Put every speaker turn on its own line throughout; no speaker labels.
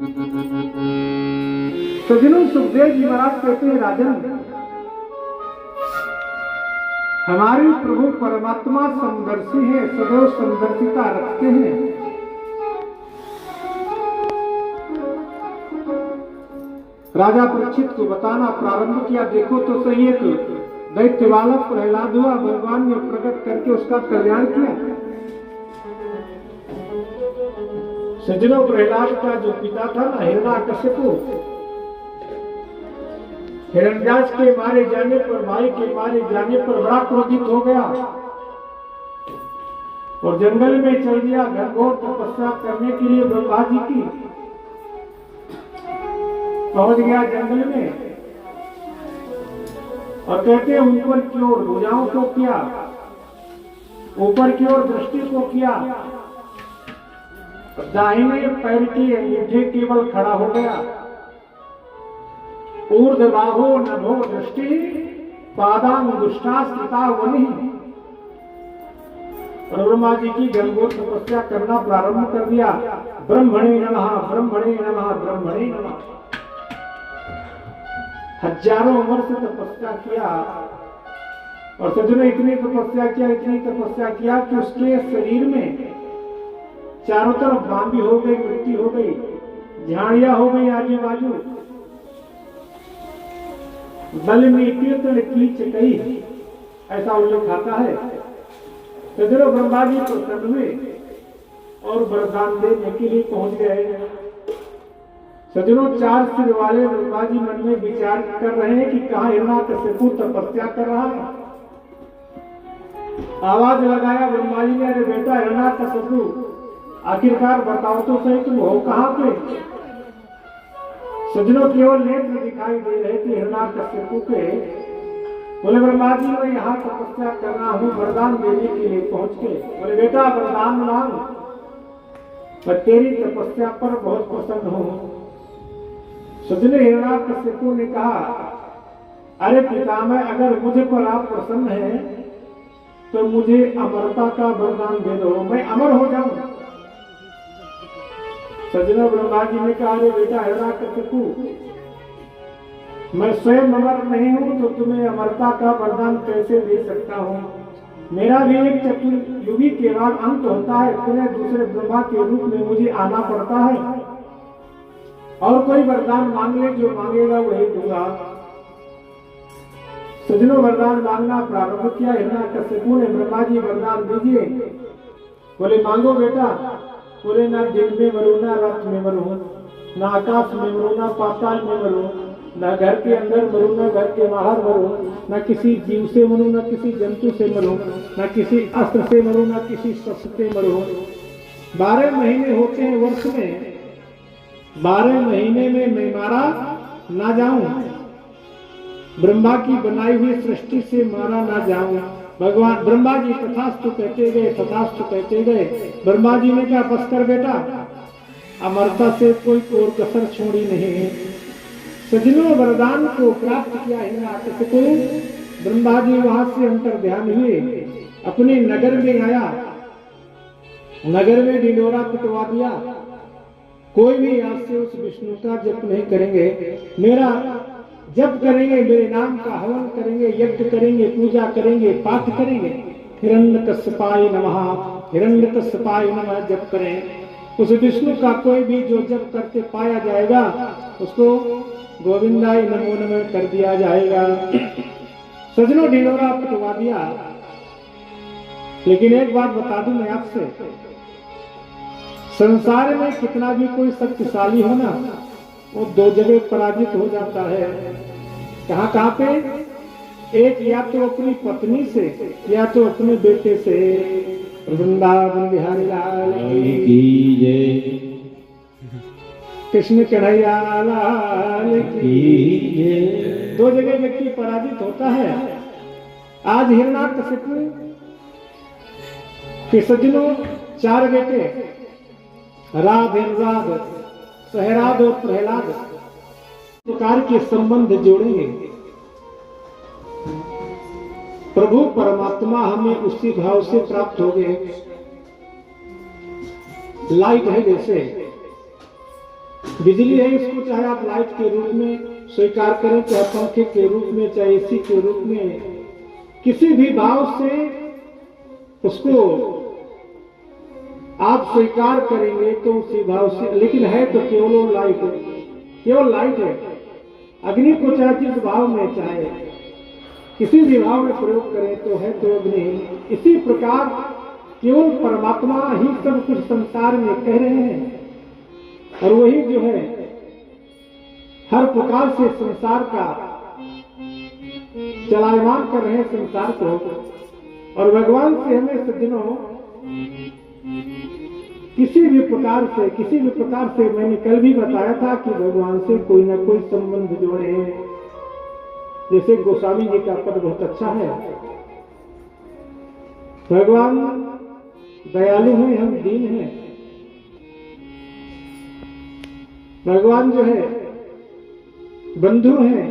सज्जनों, सुखदेव जी महाराज कहते हैं, राजन, हमारे प्रभु परमात्मा समदर्शी है, सदैव समदर्शिता रखते हैं। राजा परीक्षित को बताना प्रारंभ किया, देखो तो सही, एक दैत्य बालक प्रहलाद हुआ, भगवान ने प्रकट करके उसका कल्याण किया। सज्जनों, प्रहलाद का जो पिता था ना, हिरण्याकश्यपु, हिरण्याक्ष के मारे जाने पर, भाई के मारे जाने पर बड़ा क्रोधित हो गया और जंगल में चल दिया घनघोर तपस्या करने के लिए ब्रह्मा जी की। पहुंच गया जंगल में और कहते हैं ऊपर की ओर भुजाओं को किया, ऊपर की ओर दृष्टि को किया, दाहिने पैर के अंगूठे केवल खड़ा हो गया। ऊर्ध्वबाहो नभो दृष्टि पादांगुष्ठा स्थिता वनि। और ब्रह्मा जी की घनघोर तपस्या करना प्रारंभ कर दिया। ब्रह्मणे नमः, ब्रह्मणे नमः, ब्रह्मणे नमः। हजारों वर्ष तपस्या किया और सज्जनों, इतनी तपस्या किया, इतनी तपस्या किया कि उसके शरीर में चारों तरफ बांबी हो गई, मिट्टी हो गई, झाड़ियां हो गई आजू बाजू। बल में कीर्तन कीच कही, ऐसा उल्लेख आता है। सज्जनों, ब्रह्मा जी प्रसन्न हुए और वरदान देने के लिए पहुंच गए। सज्जनों, 4 सिर वाले ब्रह्मा जी मन में विचार कर रहे हैं कि कहां हिरण्याकश्यपु तपस्या कर रहा है। आवाज लगाया ब्रह्मा जी ने, अरे बेटा हिरण्याकश्यपु, आखिरकार बताओ तो सही, तुम हो कहां पे? सज्जनों, केवल नेत्र दिखाई दे रहे थे हिरण्याकश्यपु के। बोले ब्रह्मा जी, मैं यहाँ तपस्या कर रहा हूँ, वरदान देने के लिए पहुंच के। बोले बेटा वरदान मांग, मैं तेरी तपस्या पर बहुत प्रसन्न हूँ। सज्जनों, हिरण्याकश्यपु ने कहा, अरे पितामह, अगर मुझे पर आप प्रसन्न हैं तो मुझे अमरता का वरदान दे दो, मैं अमर हो जाऊं। सज्जनों, ब्रह्मा जी ने कहा, अरे बेटा हिरण्याकश्यपु, मैं स्वयं अमर नहीं हूं तो तुम्हें अमरता का वरदान कैसे दे सकता हूं? मेरा भी एक चतुर्युगी के बाद अंत होता है, पुनः दूसरे ब्रह्मा के रूप में मुझे आना पड़ता है। और कोई वरदान मांग ले, जो मांगेगा वही दूंगा। सज्जनों, वरदान मांगना प्रारंभ किया। हिरण्याकश्यपु ने, ब्रह्मा जी वरदान दीजिए। बोले मांगो बेटा। बोले ना दिन में मरूं, ना रात में मरूं, ना आकाश में मरूं, ना पाताल में मरूं, ना घर के अंदर मरूं, ना घर के बाहर मरूं, ना किसी जीव से मरूं, ना किसी जंतु से मरूं, ना किसी अस्त्र से मरूं, ना किसी शस्त्र से मरूं। 12 महीने होते हैं वर्ष में, 12 महीने में मैं मारा ना जाऊं, ब्रह्मा की बनाई हुई सृष्टि से मारा ना जाऊं। भगवान ब्रह्मा जी तथास्तु कहते गए, तथास्तु कहते गए। ब्रह्मा जी ने कहा, बस कर बेटा, अमरता से कोई और कसर छोड़ी नहीं। सज्जनों, वरदान को प्राप्त किया हिरण्याकश्यपु। ब्रह्मा जी वहां से अंतर ध्यान हुए, अपने नगर में आया, नगर में ढिंढोरा पिटवा दिया। कोई भी आज से उस विष्णु का जप नहीं करेंगे, मेरा जप करेंगे, मेरे नाम का हवन करेंगे, यज्ञ करेंगे, पूजा करेंगे, पाठ करेंगे। हिरण्यकश्यपाय नमः, हिरण्यकश्यपाय नमः जप करें। उस विष्णु का कोई भी जो जप करके पाया जाएगा, उसको गोविंदाय नमो नमः कर दिया जाएगा। सज्जनों, ढिंढोरा पिटवा दिया। लेकिन एक बात बता दूं मैं आपसे, संसार में कितना भी कोई शक्तिशाली हो ना, वो 2 जगह पराजित हो जाता है। कहाँ पे? एक या तो अपनी पत्नी से, या तो अपने बेटे से। वृंदावन बिहारी लाल की जय, कृष्ण कन्हैया लाल की जय। 2 जगह व्यक्ति पराजित होता है। आज हिरण्याकश्यपु के सज्जनों 4 बेटे, राध, अनुराग, सहराद और प्रहलाद प्रकार के संबंध जोड़ेंगे। प्रभु परमात्मा हमें उसी भाव से प्राप्त हो गए। लाइट है जैसे, बिजली है, इसको चाहे आप लाइट के रूप में स्वीकार करें, चाहे पंखे के रूप में, चाहे एसी के रूप में, किसी भी भाव से उसको आप स्वीकार करेंगे तो उसी भाव से, लेकिन है तो केवल लाइट, केवल लाइट है। अग्नि को चाहे जिस भाव में चाहे किसी भी भाव में प्रयोग करें तो है तो अग्नि। इसी प्रकार केवल परमात्मा ही सब कुछ संसार में कह रहे हैं, और वही जो है हर प्रकार से संसार का चलायमान कर रहे हैं संसार को। और भगवान से हमें सज्जनों किसी भी प्रकार से मैंने कल भी बताया था कि भगवान से कोई ना कोई संबंध जोड़े। जैसे गोस्वामी जी का पद बहुत अच्छा है, भगवान दयालु हैं, हम दीन हैं। भगवान जो है बंधु हैं,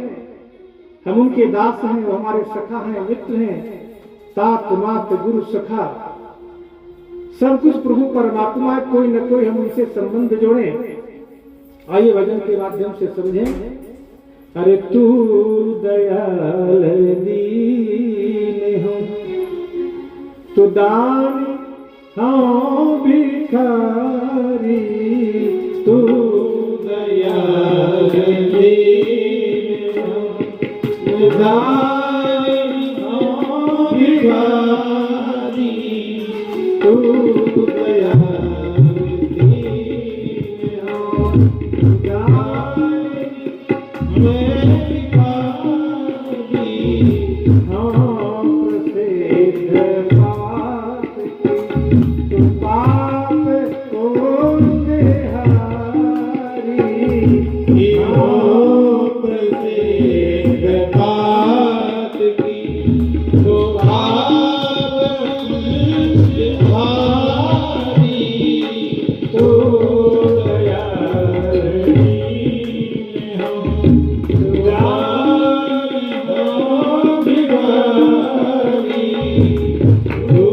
हम उनके दास हैं, वो हमारे सखा हैं, मित्र हैं, तात मात गुरु सखा, सब कुछ प्रभु परमात्मा है। कोई न कोई हम उनसे संबंध जोड़े। आइए भजन के माध्यम से समझें। अरे तू दयाल दीन हो, तू दान हाँ भिखारी, तू दयाल दीन हो, तू दान हाँ भिखारी, तू दयाल दीन हो, दान मैं भिखारी, हाँ प्रसिद्ध बात की, तू पाप कोंगे हारी, हाँ प्रसिद्ध बात की, तू पाप कोंगे हारी, तू दयाल दीन हो, तू दान हो भिखारी, तू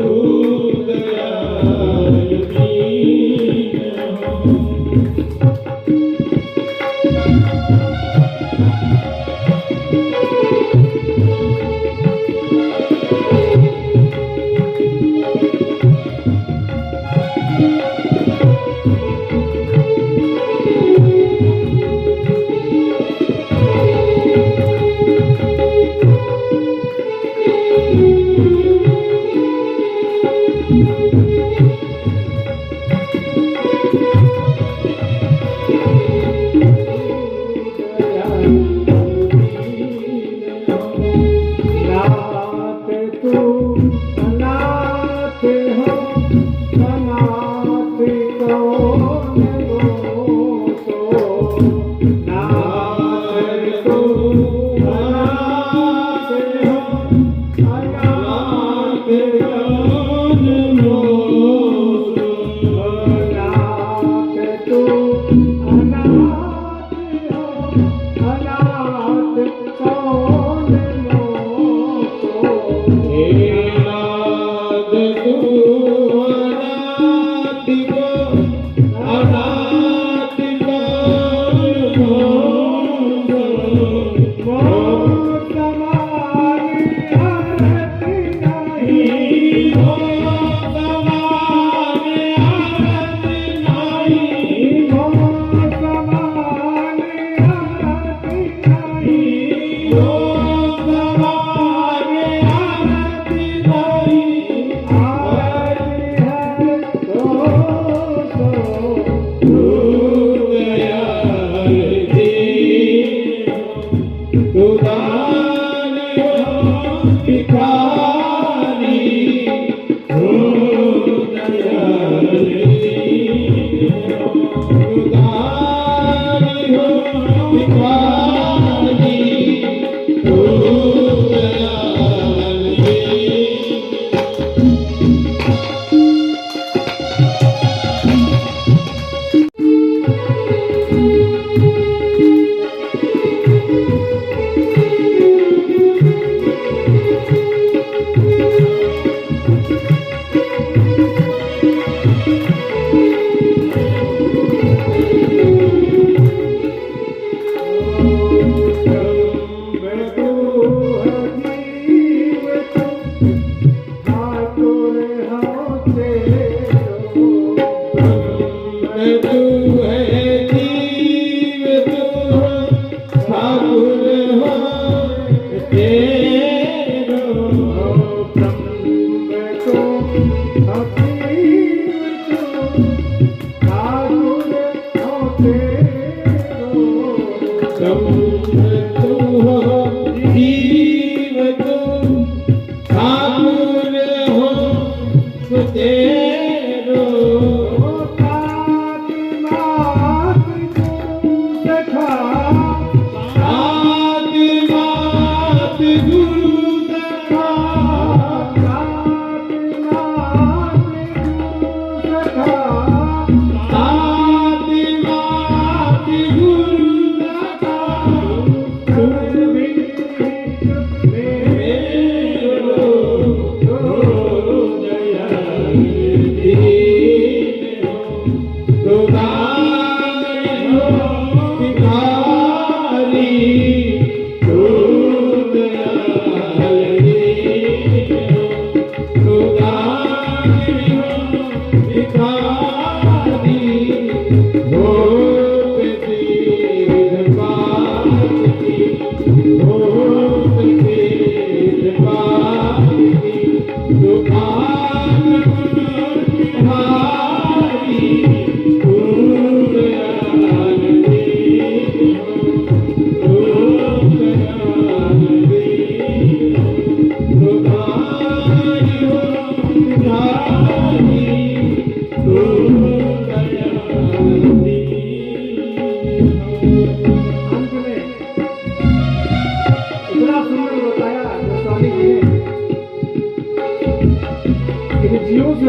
दयाल दीन हो। ठाकुर हो तेरो
तुम हो जीव तुम ठाकुर हो तेरो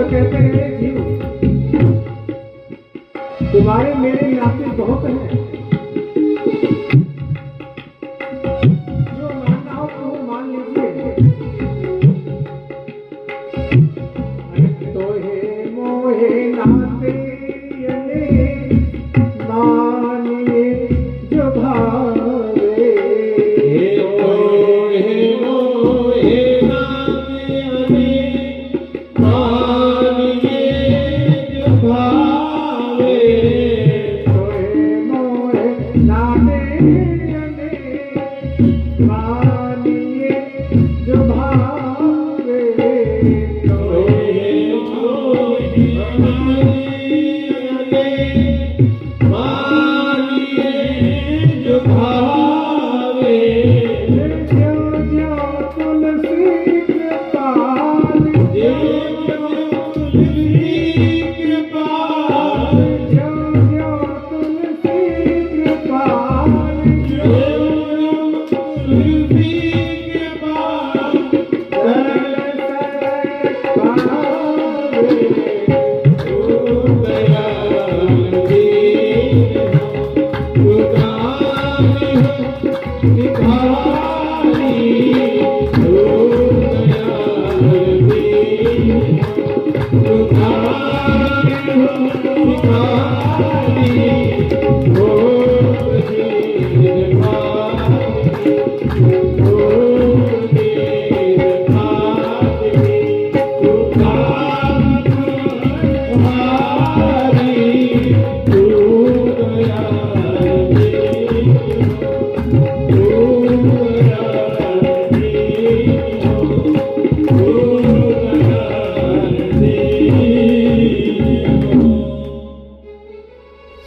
कहते हैं जीव तुम्हारे मेरे नाते बहुत हैं, जो मानना हो तो वो मान लीजिए। तो हे मोहे नाते मानिए जो भावे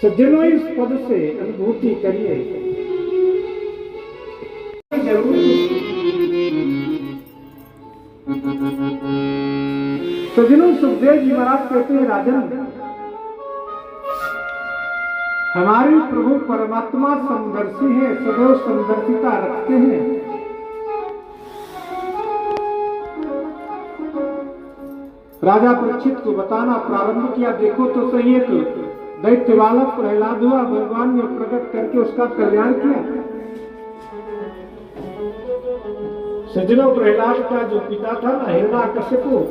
सज्जनों इस पद से अनुभूति करिए जरूर। सज्जनों सुखदेव जी महाराज कहते हैं राजन हमारे प्रभु परमात्मा समदर्शी है, सदैव समदर्शिता रखते हैं। राजा परीक्षित को बताना प्रारंभ किया, देखो तो सही एक दैत्य बालक प्रहलाद हुआ, भगवान ने प्रकट करके उसका कल्याण किया। सज्जनों प्रहलाद का जो पिता था ना हिरण्याकश्यपु,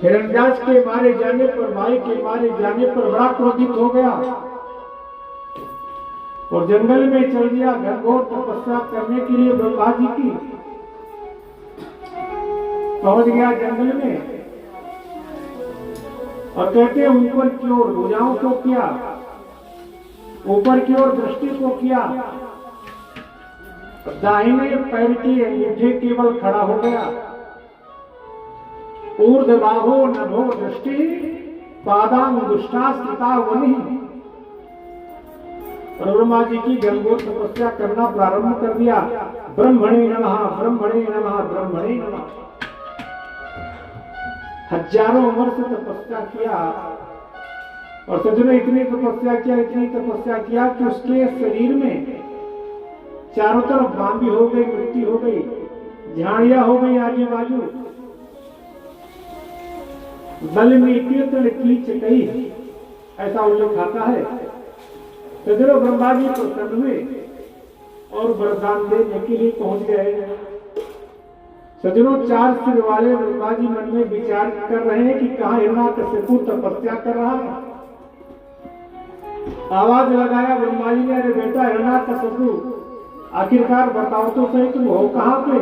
हिरण्यदास के मारे जाने पर, भाई के मारे जाने पर बड़ा क्रोधित हो गया और जंगल में चल दिया घनघोर तपस्या करने के लिए ब्रह्मा जी की। पहुंच गया जंगल में और कहते हैं ऊपर की ओर भुजाओं को किया, ऊपर की ओर दृष्टि को किया, दाहिने पैर के अंगूठे केवल खड़ा हो गया, ऊर्ध्वबाहो नभो दृष्टि पादांग दुष्टास्थिता वनि। और ब्रह्मा जी की घनघोर तपस्या करना प्रारंभ कर दिया। ब्रह्मणे नमः, ब्रह्मणे नमः, ब्रह्मणे नमः। हजारों वर्ष तपस्या किया और सज्जनों इतनी तपस्या किया, इतनी तपस्या किया कि उसके शरीर में चारों तरफ बांबी हो गई, मिट्टी हो गई, झाड़ियां हो गई आजू बाजू। बल में कीर्तन कीच कही, ऐसा उल्लेख आता है। सज्जनों ब्रह्मा जी प्रसन्न हुए और वरदान देने के लिए पहुंच गए। सज्जनों चार सिर वाले ब्रह्मा जी मन में विचार कर रहे हैं कि कहाँ हिरण्याकशिपु तपस्या कर रहा है। आवाज लगाया ब्रह्मा जी ने, अरे बेटा हिरण्याकशिपु, आखिरकार बताओ तो सही तुम हो कहाँ पे।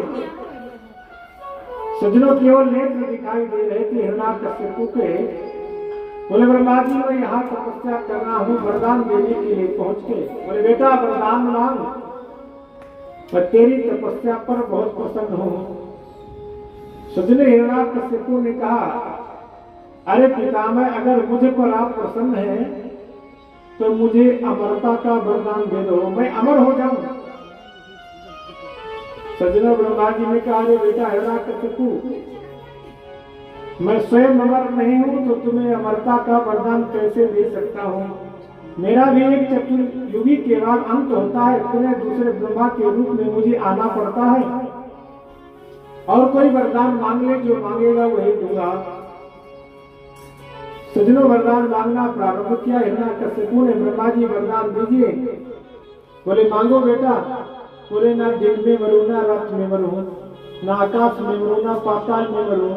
सज्जनों केवल नेत्र दिखाई दे रहे थे हिरण्याकशिपु के। बोले ब्रह्मा जी मैं यहाँ तपस्या कर रहा हूँ, वरदान देने के लिए पहुंच के। बोले बेटा वरदान मांग, मैं तेरी तपस्या पर बहुत प्रसन्न हूँ। सज्जन हिरण्याकशिपु ने कहा, अरे पितामह अगर मुझे पर आप प्रसन्न हैं तो मुझे अमरता का वरदान दे दो, मैं अमर हो जाऊं। सज्जन ब्रह्मा जी ने कहा, अरे बेटा हिरण्याकशिपु, मैं स्वयं अमर नहीं हूं तो तुम्हें अमरता का वरदान कैसे दे सकता हूं। मेरा भी एक चतुर्युगी के बाद अंत होता है, पुनः दूसरे ब्रह्मा के रूप में मुझे आना पड़ता है। और कोई वरदान मांग ले, जो मांगेगा वही दूंगा। सज्जनों वरदान मांगना प्रारंभ किया। हिरण्याकशिपु ने, ब्रह्मा जी वरदान दीजिए। बोले मांगो बेटा। बोले ना दिन में मरूं, ना रात में मरूं, ना आकाश में मरूं, ना पाताल में मरूं,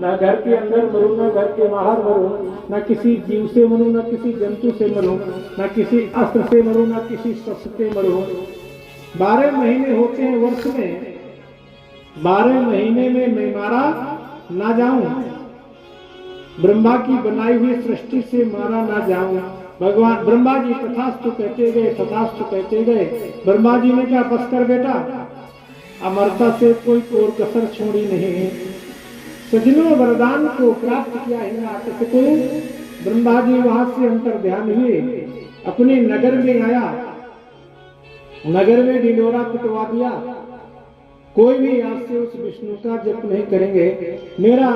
ना घर के अंदर मरूं, ना घर के बाहर मरूं, ना किसी जीव से मरूं, ना किसी जंतु से मरूं, ना किसी अस्त्र से मरूं, ना किसी शस्त्र से मरूं। 12 महीने होते हैं वर्ष में, 12 महीने में मैं मारा ना जाऊं, ब्रह्मा की बनाई हुई सृष्टि से मारा ना जाऊं। भगवान ब्रह्मा जी तथास्तु कहते गए, तथास्तु कहते गए। ब्रह्मा जी ने कहा, बस कर बेटा, अमरता से कोई कोर कसर छोड़ी नहीं। सज्जनों वरदान को प्राप्त किया हिरण्याकशिपु। ब्रह्मा जी वहां से अंतर ध्यान हुए, अपने नगर में आया, नगर में ढिंढोरा पिटवा दिया। कोई भी आज से उस विष्णु का जप नहीं करेंगे, मेरा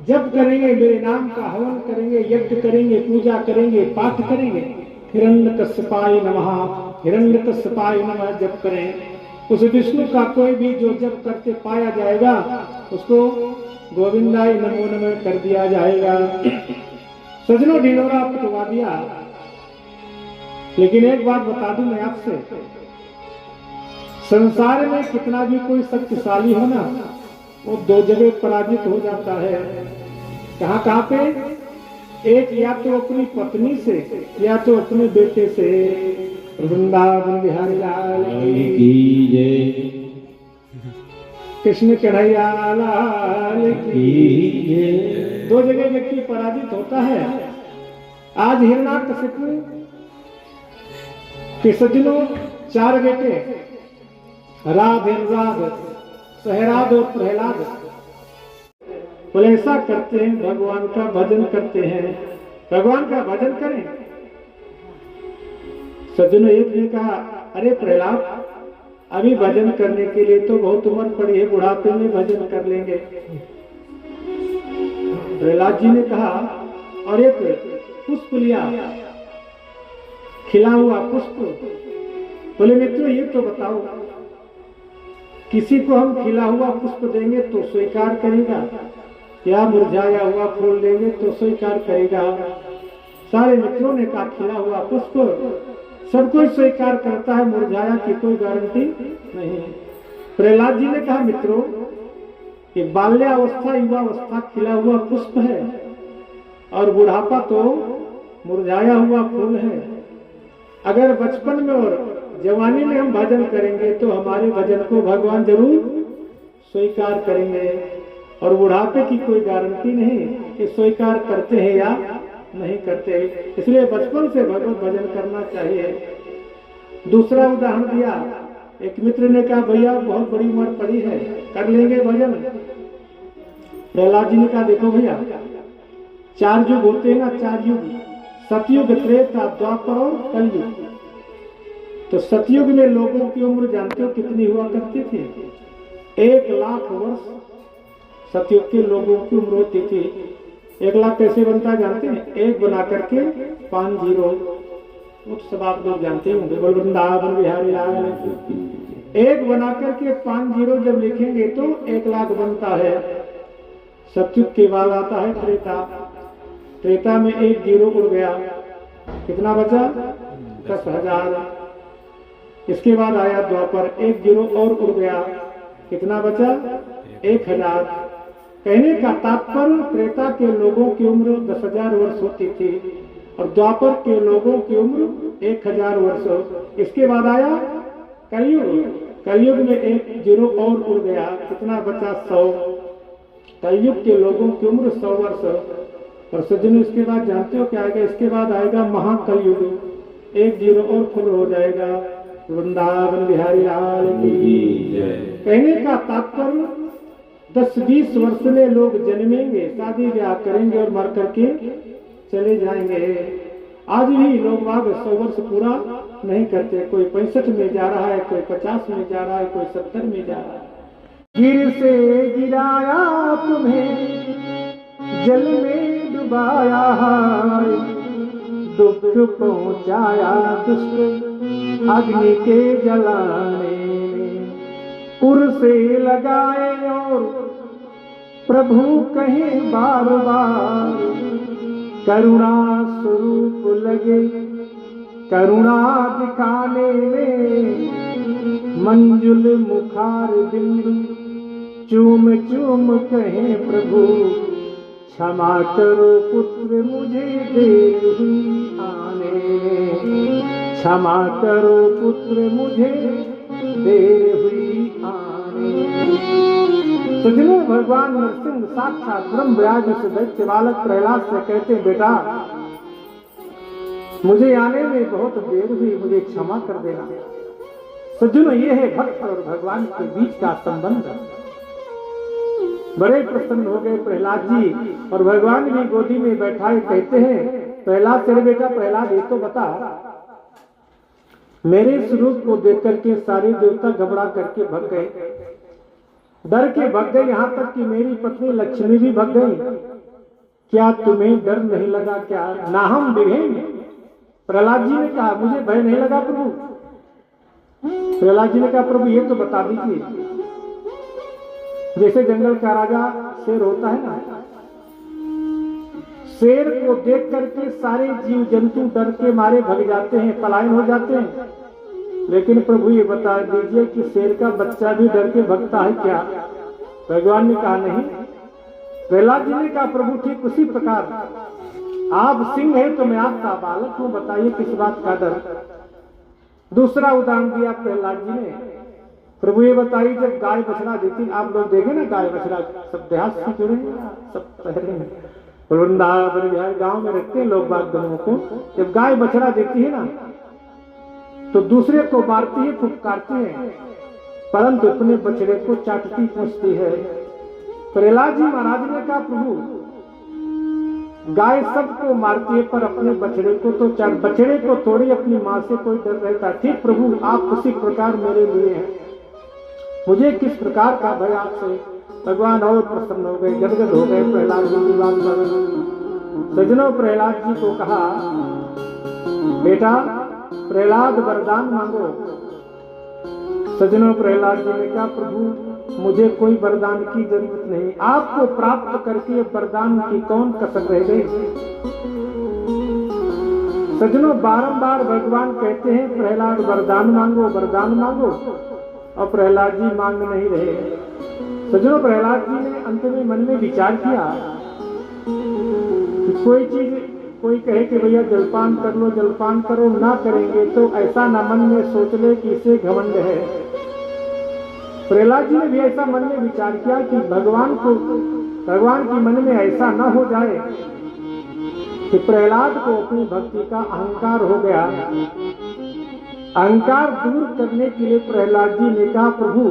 जप करेंगे, मेरे नाम का हवन करेंगे, यज्ञ करेंगे, पूजा करेंगे, पाठ करेंगे। हिरण्यकश्यपाय नमः, हिरण्यकश्यपाय नमः जप करें। उस विष्णु का कोई भी जो जप करके पाया जाएगा उसको गोविंदाय नमो नमः कर दिया जाएगा। सजनों ढिंढोरा पिटवा दिया। लेकिन एक बात बता दूं मैं आपसे, संसार में कितना भी कोई शक्तिशाली हो ना, वो 2 जगह पराजित हो जाता है। कहाँ कहाँ पे? एक या तो अपनी पत्नी से या तो अपने बेटे से। वृंदावन बिहारी लाल की जय, कृष्ण कन्हैया लाल की जय। 2 जगह व्यक्ति पराजित होता है। आज हिरण्याकशिपु के सज्जनों 4 बेटे, राध, अनुराग, सहराद और प्रहलाद, बोले ऐसा करते हैं, भगवान का भजन करते हैं, भगवान का भजन करें। सज्जनों एक ने कहा, अरे प्रहलाद, अभी भजन करने के लिए तो बहुत उम्र पड़ी है, बुढ़ापे में भजन कर लेंगे। प्रहलाद जी ने कहा, और एक पुष्प लिया, खिला हुआ पुष्प। बोले मित्रों ये तो बताओ, किसी को हम खिला हुआ पुष्प देंगे तो स्वीकार करेगा, या मुरझाया हुआ फूल देंगे तो स्वीकार करेगा? सारे मित्रों ने कहा खिला हुआ पुष्प सब कोई स्वीकार करता है, मुरझाया की कोई गारंटी नहीं। प्रहलाद जी ने कहा, मित्रों ये बाल्यावस्था, युवावस्था खिला हुआ पुष्प है और बुढ़ापा तो मुरझाया हुआ फूल है। अगर बचपन में और जवानी में हम भजन करेंगे तो हमारे भजन को भगवान जरूर स्वीकार करेंगे, और बुढ़ापे की कोई गारंटी नहीं कि स्वीकार करते हैं या नहीं करते। इसलिए बचपन से भगवत भजन करना चाहिए। दूसरा उदाहरण दिया, एक मित्र ने कहा, भैया बहुत बड़ी उम्र पड़ी है, कर लेंगे भजन? प्रहलाद जी ने कहा देखो भैया, 4 युग होते हैं ना, 4 युग, सतयुग, त्रेता, द्वापर और कलयुग। तो सतयुग में लोगों की उम्र जानते हो कितनी हुआ करती थी? 1 लाख वर्ष सतयुग के लोगों की उम्र होती थी। 1 लाख कैसे बनता है जानते हैं? 1 बना करके 5 जीरो, वो सब आप लोग जानते होंगे, बोल वृंदावन बिहारी लाल। 1 बना करके 5 जीरो जब लिखेंगे तो 1 लाख बनता है। सतयुग के बाद आता है त्रेता। त्रेता में 1 जीरो उड़ गया, कितना बचा? 10,000। इसके बाद आया द्वापर, 1 जीरो और उड़ गया, कितना बचा? 1000। कहने का तात्पर्य त्रेता के लोगों की उम्र 10,000 वर्ष होती थी और द्वापर के लोगों की उम्र 1000 वर्ष। इसके बाद आया कलयुग। कलयुग में 1 जीरो और उड़ गया, कितना बचा? 100। कलयुग के लोगों की उम्र 100 वर्ष। और सज्जनों इसके बाद जानते हो क्या आएगा? इसके बाद आएगा महाकलयुग, 1 जीरो और फुल हो जाएगा। वृंदावन बिहारी लाल की जय। कहने का तात्पर्य 10-20 वर्ष में लोग जन्मेंगे, शादी ब्याह करेंगे और मर करके चले जाएंगे। आज भी लोग बाग 100 वर्ष पूरा नहीं करते। कोई 65 में जा रहा है, कोई 50 में जा रहा है, कोई 70 में जा रहा है। गिर से गिराया तुम्हें, जल में डुबाया है, दुख पहुंचाया दुष्ट अग्नि के जलाने में। उर से लगाए और प्रभु कहे बार बार, करुणा स्वरूप लगे करुणा दिखाने में। मंजुल मुखार बिंदु चूम चूम कहे प्रभु, क्षमा करो पुत्र मुझे देर हुई आने में। क्षमा करो पुत्र मुझे देर हुई आने में। तो जिन्हें भगवान नरसिंह साक्षात ब्रह्म व्यास से दैत्य बालक प्रहलाद से कहते, बेटा मुझे आने में बहुत देर हुई, मुझे क्षमा कर देना। सज्जनों ये है भक्त और भगवान के बीच का संबंध। बड़े प्रसन्न हो गए प्रहलाद जी और भगवान भी गोदी में बैठाए कहते हैं, प्रहलाद तेरे बेटा प्रहलाद ये तो बता, मेरे स्वरूप को देख करके सारे देवता घबरा करके भग गए, डर के भग गए, यहाँ तक कि मेरी पत्नी लक्ष्मी भी भग गई। क्या तुम्हें डर नहीं लगा क्या? नाहम विभेम। प्रहलाद जी ने कहा मुझे भय नहीं लगा प्रभु। प्रहलाद जी ने कहा प्रभु ये तो बता दीजिए, जैसे जंगल का राजा शेर होता है ना, शेर को देख करके सारे जीव जंतु डर के मारे भग जाते हैं, पलायन हो जाते हैं। लेकिन प्रभु ये बता दीजिए कि शेर का बच्चा भी डर के भगता है क्या? भगवान ने कहा नहीं। प्रहलाद जी ने कहा प्रभु ठीक उसी प्रकार आप सिंह है तो मैं आपका बालक हूं, बताइए किस बात का डर? दूसरा उदाहरण दिया प्रहलाद जी ने, प्रभु ये बताइए जब गाय बछड़ा देती, आप लोग देखे ना गाय बछड़ा सब देहात से जुड़े सब पहले में वृंदावन बिहार गांव में रखते हैं लोग बाग दोनों को। जब गाय बछड़ा देती है ना तो दूसरे को मारती है, फुफकारती है, परंतु अपने बछड़े को चाटती पूछती है। प्रहलाद जी महाराज ने कहा प्रभु गाय सबको मारती है पर अपने बछड़े को तो बछड़े को थोड़ी अपनी माँ से कोई डर रहता। ठीक प्रभु आप उसी प्रकार मेरे लिए हैं, मुझे किस प्रकार का भय आपसे? भगवान और प्रसन्न हो गए, गदगद हो गए प्रहलाद जी की बात पर। सज्जनों प्रहलाद जी को कहा बेटा प्रहलाद वरदान मांगो। सज्जनों प्रहलाद जी ने कहा प्रभु मुझे कोई वरदान की जरूरत नहीं, आपको प्राप्त करके वरदान की कौन कसर रह गई? सज्जनों बारंबार भगवान कहते हैं प्रहलाद वरदान मांगो वरदान मांगो, और प्रहलाद जी मांग नहीं रहे। सज्जनों प्रहलाद जी ने अंत में मन में विचार किया कि कोई चीज कोई कहे कि भैया जलपान कर लो जलपान करो, ना करेंगे तो ऐसा ना मन में सोच ले कि इसे घमंड है। प्रहलाद जी ने भी ऐसा मन में विचार किया कि भगवान की मन में ऐसा न हो जाए कि प्रहलाद को अपनी भक्ति का अहंकार हो गया। अहंकार दूर करने के लिए प्रहलाद जी ने कहा प्रभु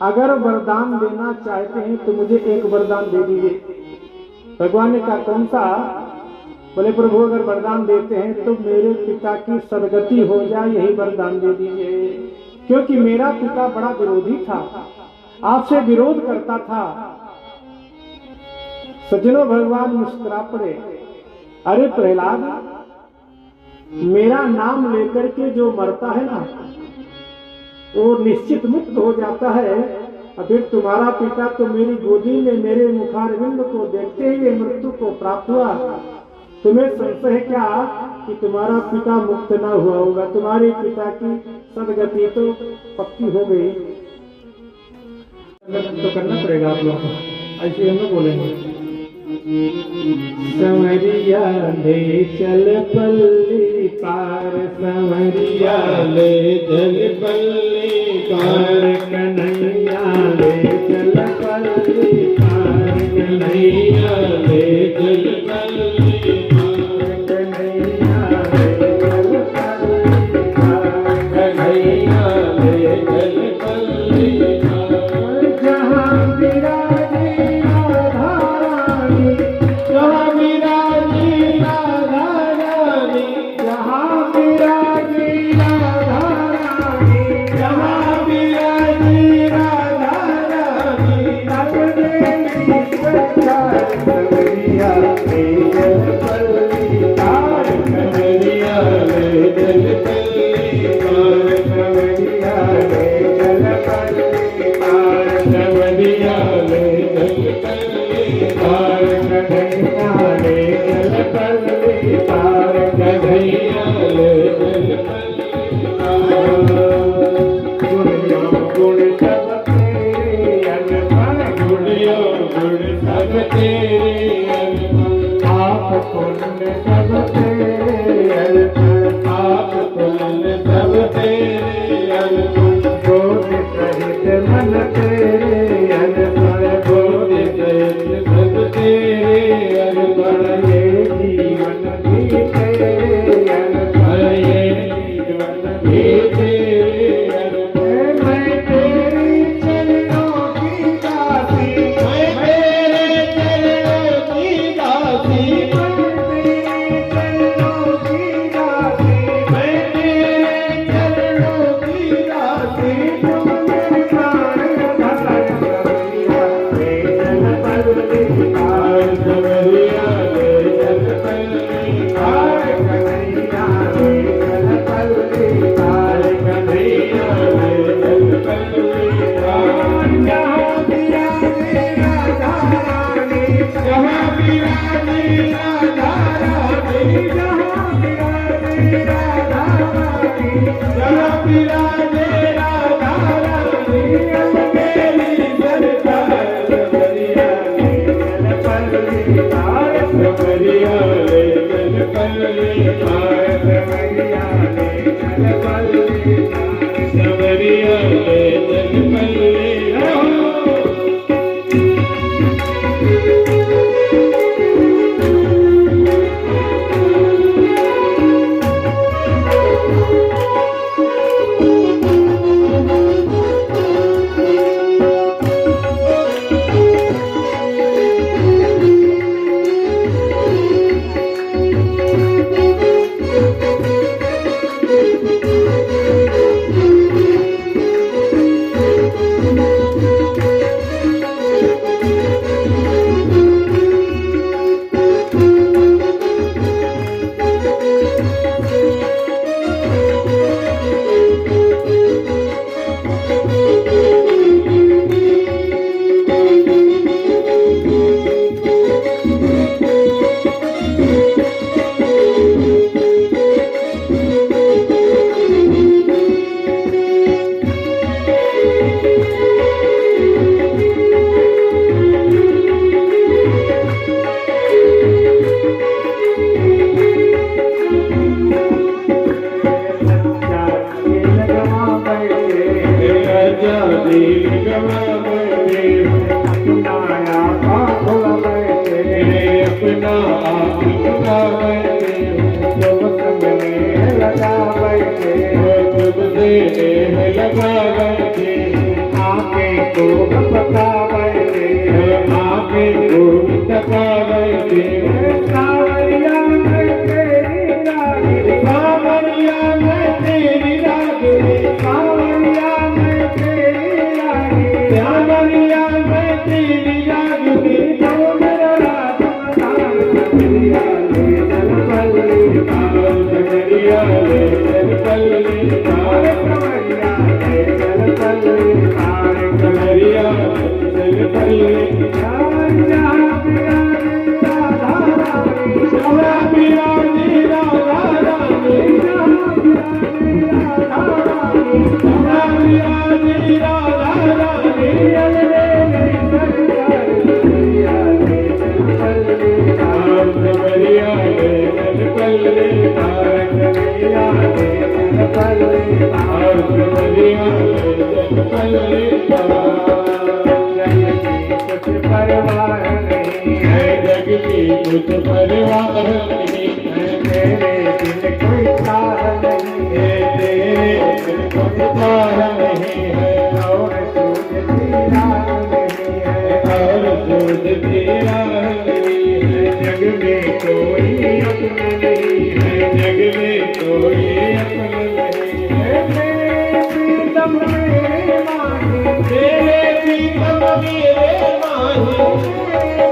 अगर वरदान देना चाहते हैं तो मुझे एक वरदान दे दीजिए। भगवान ने कहा कौन सा? बोले प्रभु अगर वरदान देते हैं तो मेरे पिता की सदगति हो जाए, यही वरदान दे दीजिए। क्योंकि मेरा पिता बड़ा विरोधी था, आपसे विरोध करता था। सज्जनों, भगवान मुस्कुरा पड़े। अरे प्रहलाद, मेरा नाम लेकर के जो मरता है ना वो निश्चित मुक्त हो जाता है। अभी तुम्हारा पिता तो मेरी गोदी में मेरे मुखारविंद को देखते ही मृत्यु को प्राप्त हुआ। तुम्हें संशय है क्या कि तुम्हारा पिता मुक्त ना हुआ होगा? तुम्हारे पिता की सदगति तो पक्की हो गई। तो करना पड़ेगा आप लोगों को, ऐसे हम लोग बोलेंगे। संवरिया ले चल पल्ली पार, संवरिया
ले चल पल्ली
पार, कन्हैया ले चल पल्ली पार,
कन्हैया ले चल पल्ली
पार, कन्हैया ले चल पल्ली पार,
कन्हैया ले चल पल्ली पार।
जहाँ विराजे राधा रानी,
जहाँ विराजी राधा रानी,
जहाँ विराजे राधा रानी,
जहाँ विराजी राधा रानी,
तब देवी सरकार संवरिया ले चल पल्ली पार,
कन्हैया ले चल पल्ली पार,
संवरिया ले चल पल्ली पार,
संवरिया ले चल पल्ली पार,
कन्हैया ले चल पल्ली पार,
कन्हैया ले चल पल्ली पार।
गुण सब तेरे अनपढ़,
गुड़ियो गुड़ सब तेरे अनपढ़,
आप पुण्य सब तेरे अनपढ़,
आप पुण्य सब तेरे अनपढ़,
बोध सहित मन तेरे अनपढ़, बोध
सहित सब तेरे अनपढ़,
ये जीवन भी तेरे अनपढ़,
ये जीवन भी तेरे अनपढ़।
मैं तेरी चरणों की दासी,
मैं तेरे चरणों की दासी,
मैं तेरी चरणों की दासी,
मैं तेरे चरणों की दासी,
तुम मेरे प्राण धार, संवरिया ले चल पल्ली पार,
संवरिया ले चल पल्ली पार,
कन्हैया ले चल पल्ली पार,
कन्हैया ले चल पल्ली पार।
जहाँ विराजे राधा रानी,
जहाँ विराजी राधा रानी,
जहाँ विराजे राधा रानी,
जहाँ विराजे राधा रानी, मेरी सरकार संवरिया ले चल पल्ली पार, संवरिया ले चल पल्ली पार,
संवरिया ले चल पल्ली पार,
संवरिया ले चल पल्ली पार। को पकावते आके को तपावते सावरिया मैं तेरी रागिनी सावरिया मैं तेरी रागिनी सावरिया मैं तेरी रागिनी सावरिया मैं तेरी रागिनी तो मेरा राज मदान कमरिया ले चल पल्ली पार कमरिया ले चल पल्ली पार कमरिया ले चल पल्ली पार कमरिया ले चल पल्ली कुछ परवाह नहीं है जग की कुछ परवाह नहीं है तेरे दिल कोई चाह नहीं है तेरे दिल कोई चाह नहीं है और सूझ तेरा नहीं है और सूझ तेरा नहीं है जग में कोई अपना नहीं है जग में कोई अपना नहीं है तेरे प्रीतम मेरे माही तेरे प्रीतम मेरे माही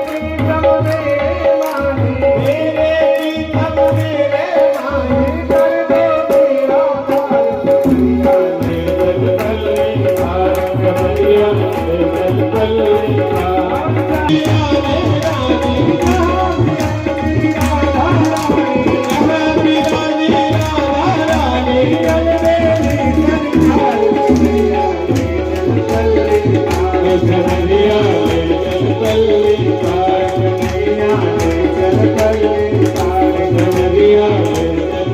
प्रीतम मेरे माही मेरे प्रीतम मेरे माही कर दो तेरा प्यार कमरिया ले चल पल्ली पार कमरिया ले चल पल्ली पार कमरिया ले रानी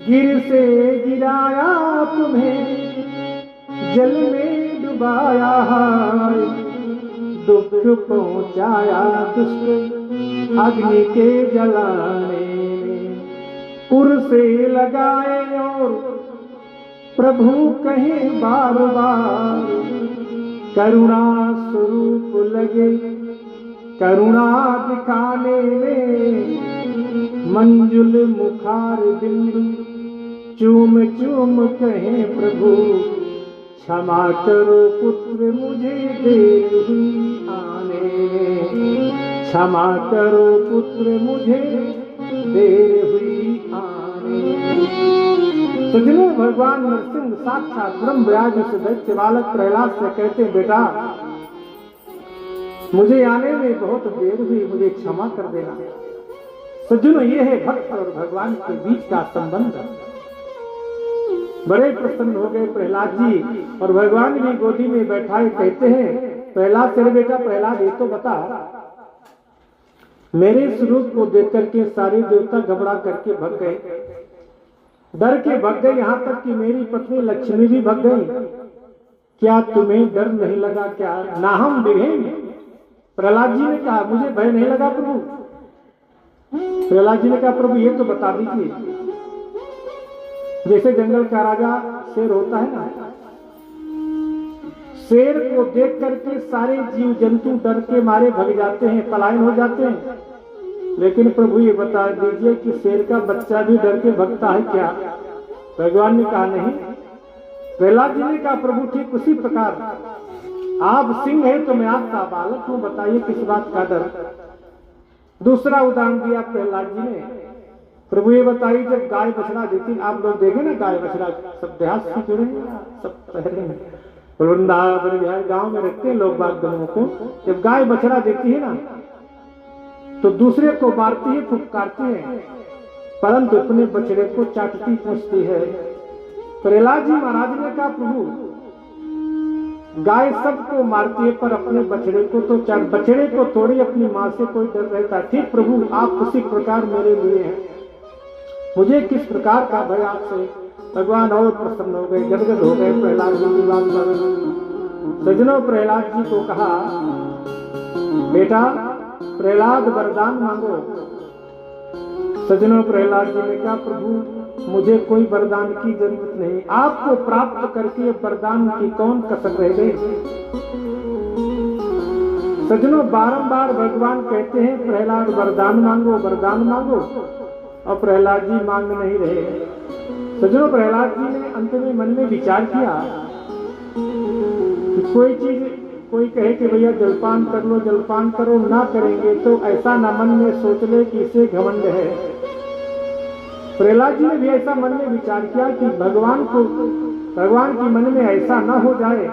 गिर से गिराया तुम्हें जल में डुबाया दुख पहुंचाया दुष्ट अग्नि के जलाने पुर से लगाए और प्रभु कहे बार बार करुणा स्वरूप लगे करुणा दिखाने में मंजुल मुखार बिंदु चूम चूम कहे प्रभु क्षमा करो पुत्र मुझे देर हुई आने में क्षमा करो पुत्र मुझे देर हुई आने में। तो जिन्हें भगवान नरसिंह साक्षात ब्रह्म व्याज उस दैत्य बालक प्रहलाद से कहते बेटा मुझे आने में बहुत देर हुई मुझे क्षमा कर देना। सज्जनों ये है भक्त और भगवान के बीच का संबंध। बड़े प्रसन्न हो गए प्रहलाद जी और भगवान भी गोदी में बैठाए कहते हैं प्रहलाद से बेटा प्रहलाद ये तो बता मेरे स्वरूप को देख करके सारे देवता घबरा करके भग गए डर के भग गए यहाँ तक कि मेरी पत्नी लक्ष्मी भी भग गई। क्या तुम्हें डर नहीं लगा क्या नाहम विभेम प्रहलाद जी ने कहा मुझे भय नहीं लगा प्रभु। प्रहलाद जी ने कहा प्रभु ये तो बता दीजिए, जैसे जंगल का राजा शेर होता है ना, शेर को देख करके सारे जीव जंतु डर के मारे भग जाते हैं, पलायन हो जाते हैं, लेकिन प्रभु ये बता दीजिए कि शेर का बच्चा भी डर के भगता है क्या? भगवान ने कहा नहीं। प्रहलाद जी ने कहा प्रभु ठीक उसी प्रकार आप सिंह है तो मैं आपका बालक हूं, बताइए किस बात का डर? दूसरा उदाहरण दिया प्रहलाद जी ने, प्रभु ये बताइए जब गाय बछड़ा देती, आप लोग देखे ना गाय बछड़ा सब देहात से जुड़े सब पहले वृंदावन बिहार गांव में रखते हैं लोग बाग गनों को, जब गाय बछड़ा देती है ना तो दूसरे को मारती है, फुफकारती है, परंतु अपने बछड़े को चाटती पूछती है। प्रहलाद जी महाराज ने कहा प्रभु गाय सबको मारती है पर अपने बछड़े को तो बछड़े को थोड़ी अपनी माँ से कोई डर रहता है। ठीक प्रभु आप उसी प्रकार मेरे लिए हैं, मुझे किस प्रकार का भय आपसे? भगवान और प्रसन्न हो गए, गदगद हो गए प्रहलाद जी की बात पर। सज्जनों प्रहलाद जी को कहा बेटा प्रहलाद वरदान मांगो। सज्जनों प्रहलाद जी ने कहा प्रभु मुझे कोई वरदान की जरूरत नहीं, आपको प्राप्त करके वरदान की कौन कसर रह गई? सज्जनों बारंबार भगवान कहते हैं प्रहलाद वरदान मांगो वरदान मांगो, और प्रहलाद जी मांग नहीं रहे। सज्जनों प्रहलाद जी ने अंत में मन में विचार किया कि कोई चीज कोई कहे कि भैया जलपान कर लो जलपान करो, ना करेंगे तो ऐसा ना मन में सोच ले कि इसे घमंड है। प्रहलाद जी ने भी ऐसा मन में विचार किया कि भगवान की मन में ऐसा न हो जाए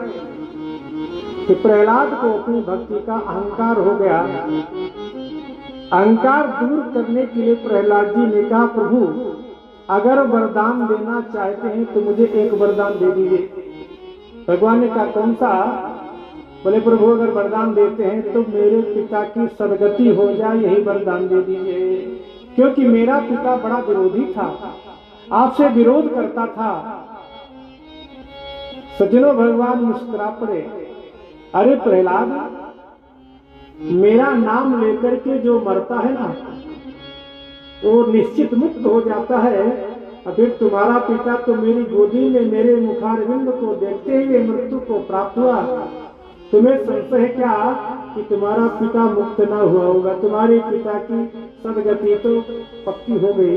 कि प्रहलाद को अपनी भक्ति का अहंकार हो गया। अहंकार दूर करने के लिए प्रहलाद जी ने कहा प्रभु अगर वरदान देना चाहते हैं तो मुझे एक वरदान दे दीजिए। भगवान ने कहा कौन सा? बोले प्रभु अगर वरदान देते हैं तो मेरे पिता की सदगति हो जाए, यही वरदान दे दीजिए, क्योंकि मेरा पिता बड़ा विरोधी था, आपसे विरोध करता था। सज्जनों भगवान मुस्कुरा पड़े, अरे प्रहलाद मेरा नाम लेकर के जो मरता है ना वो निश्चित मुक्त हो जाता है, और फिर तुम्हारा पिता तो मेरी गोदी में मेरे मुखारविंद को देखते हुए मृत्यु को प्राप्त हुआ, तुम्हें संशय है क्या कि तुम्हारा पिता मुक्त न हुआ होगा? तुम्हारे पिता की सदगति तो पक्की हो गई।